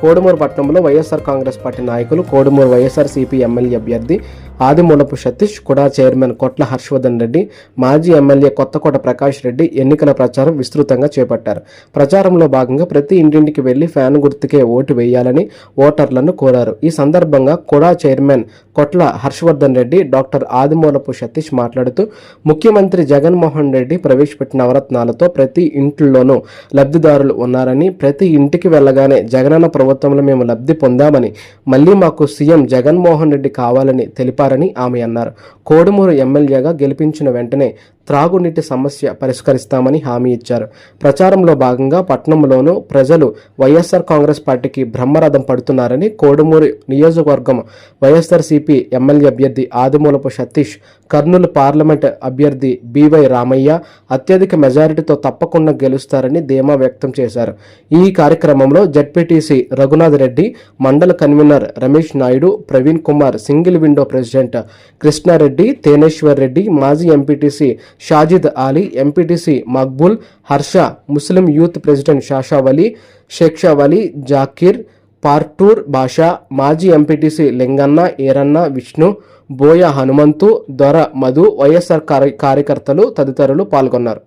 కోడుమూరు పట్టణంలో వైఎస్ఆర్ కాంగ్రెస్ పార్టీ నాయకులు, కోడుమూరు వైఎస్ఆర్సీపీ ఎమ్మెల్యే అభ్యర్థి ఆదిమూలపు సతీష్, కుడా చైర్మన్ కొట్ల హర్షవర్ధన్ రెడ్డి, మాజీ ఎమ్మెల్యే కొత్తకోట ప్రకాష్ రెడ్డి ఎన్నికల ప్రచారం విస్తృతంగా చేపట్టారు. ప్రచారంలో భాగంగా ప్రతి ఇంటింటికి వెళ్లి ఫ్యాన్ గుర్తుకే ఓటు వేయాలని ఓటర్లను కోరారు. ఈ సందర్భంగా కుడా చైర్మన్ కొట్ల హర్షవర్ధన్ రెడ్డి, డాక్టర్ ఆదిమూలపు సతీష్ మాట్లాడుతూ, ముఖ్యమంత్రి జగన్మోహన్ రెడ్డి ప్రవేశపెట్టిన నవరత్నాలతో ప్రతి ఇంట్లోనూ లబ్ధిదారులు ఉన్నారని, ప్రతి ఇంటికి వెళ్ళగానే జగనన్న ప్రభుత్వంలో మేము లబ్ధి పొందామని, మళ్లీ మాకు సీఎం జగన్మోహన్ రెడ్డి కావాలని తెలిపారని ఆమె అన్నారు. కోడుమూరు ఎమ్మెల్యేగా గెలిపించిన వెంటనే త్రాగునీటి సమస్య పరిష్కరిస్తామని హామీ ఇచ్చారు. ప్రచారంలో భాగంగా పట్టణంలోనూ ప్రజలు వైఎస్ఆర్ కాంగ్రెస్ పార్టీకి బ్రహ్మరథం పడుతున్నారని, కోడుమూరు నియోజకవర్గం వైఎస్ఆర్సీపీ ఎమ్మెల్యే అభ్యర్థి ఆదిమూలపు సతీష్, కర్నూలు పార్లమెంట్ అభ్యర్థి బివై రామయ్య అత్యధిక మెజారిటీతో తప్పకుండా గెలుస్తారని ధీమా వ్యక్తం చేశారు. ఈ కార్యక్రమంలో జెడ్పీటీసీ రఘునాథ్ రెడ్డి, మండల convener Ramesh Naidu, Praveen Kumar, single window president Krishna Reddy, Teneshwar Reddy, మాజీ MPTC Shajid Ali, MPTC Maqbool, Harsha, Muslim youth president Shashavali, Shekshavali, Zakir, Partur Basha, మాజీ ఎంపీటీసీ లింగన్న, ఈరన్న, విష్ణు, బోయ హనుమంతు, దొర మధు, వైఎస్ఆర్ కార్యకర్తలు తదితరులు పాల్గొన్నారు.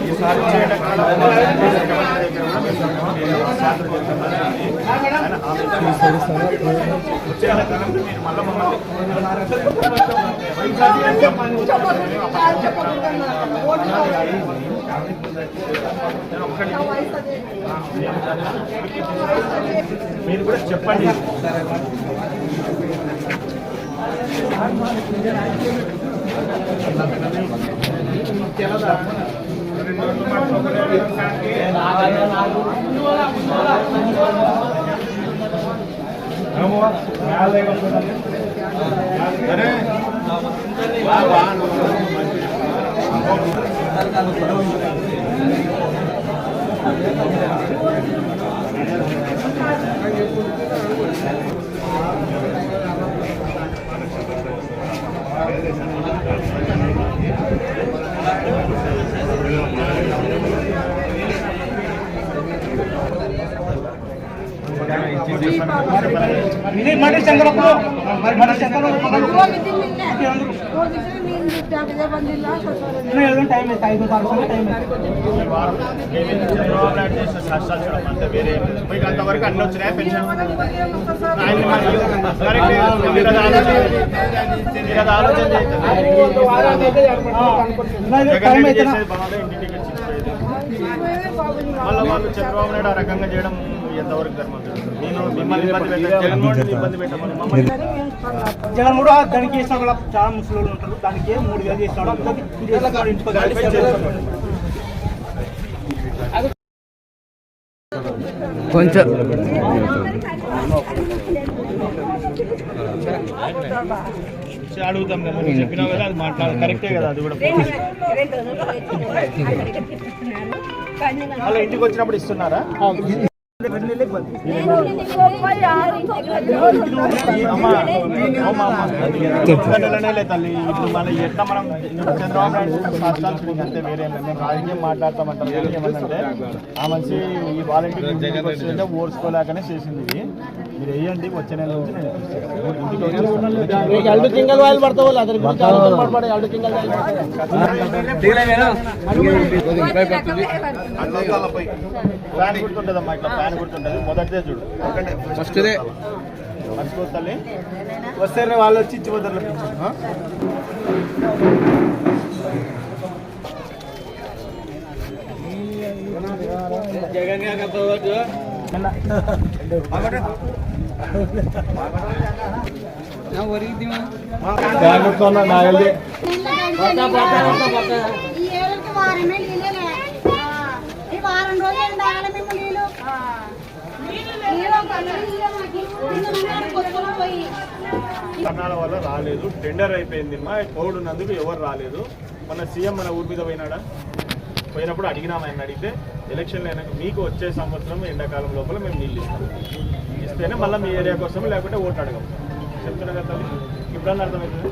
ఈసారి చేయడం మీరు కూడా చెప్పండి. అంతవరకు అన్ని వచ్చినాయి పెన్షన్ మళ్ళీ వాళ్ళు చంద్రబాబు నాయుడు ఆ రకంగా చేయడం ఎంతవరకు ధర్మం? నేను మిమ్మల్ని ఇబ్బంది పెట్టమని జగన్ కూడా దానికి చేసిన వాళ్ళు చాలా ముసలి ఉంటారు. దానికి 3,000 చేసినాడు. కొంచెం అడుగుతాం కదా, చెప్పినా కదా అది మాట్లాడాలి. కరెక్టే కదా, అది కూడా మళ్ళీ ఇంటికి వచ్చినప్పుడు ఇస్తున్నారా? తల్లి ఇప్పుడు మన ఎట్లా మనం చంద్రబాబు నాయుడు రాష్ట్రాలు అంతే వేరే మేము రాజకీయం మాట్లాడతామంటాం. ఏమంటే ఆ మనిషి ఈ వాలంటీర్ ఓర్చుకోలేకనే చేసింది. మీరు వేయండి, వచ్చే నెల నుంచి నేను ఫ్యాన్ గుర్తుంటుందమ్మా, ఇట్లా ఫ్యాన్ గుర్తుంటుంది. మొదటిదే చూడు, ఫస్ట్దే మర్చిపోతాలి. వస్తే వాళ్ళు వచ్చి ఇచ్చి పోతారు. కర్ణాల వల్ల రాలేదు, టెండర్ అయిపోయింది. మా కోవిడ్ ఉన్నందుకు ఎవరు రాలేదు. మన సీఎం మన ఊరి మీద పోయినప్పుడు అడిగినామని అడిగితే ఎలక్షన్లు అయినాక మీకు వచ్చే సంవత్సరం ఎండాకాలం లోపల మేము నీళ్ళు ఇస్తేనే మళ్ళీ మీ ఏరియా కోసం, లేకుంటే ఓట్లు అడగం చెప్తున్నా కదా. ఇప్పుడన్నా అర్థమవుతుంది.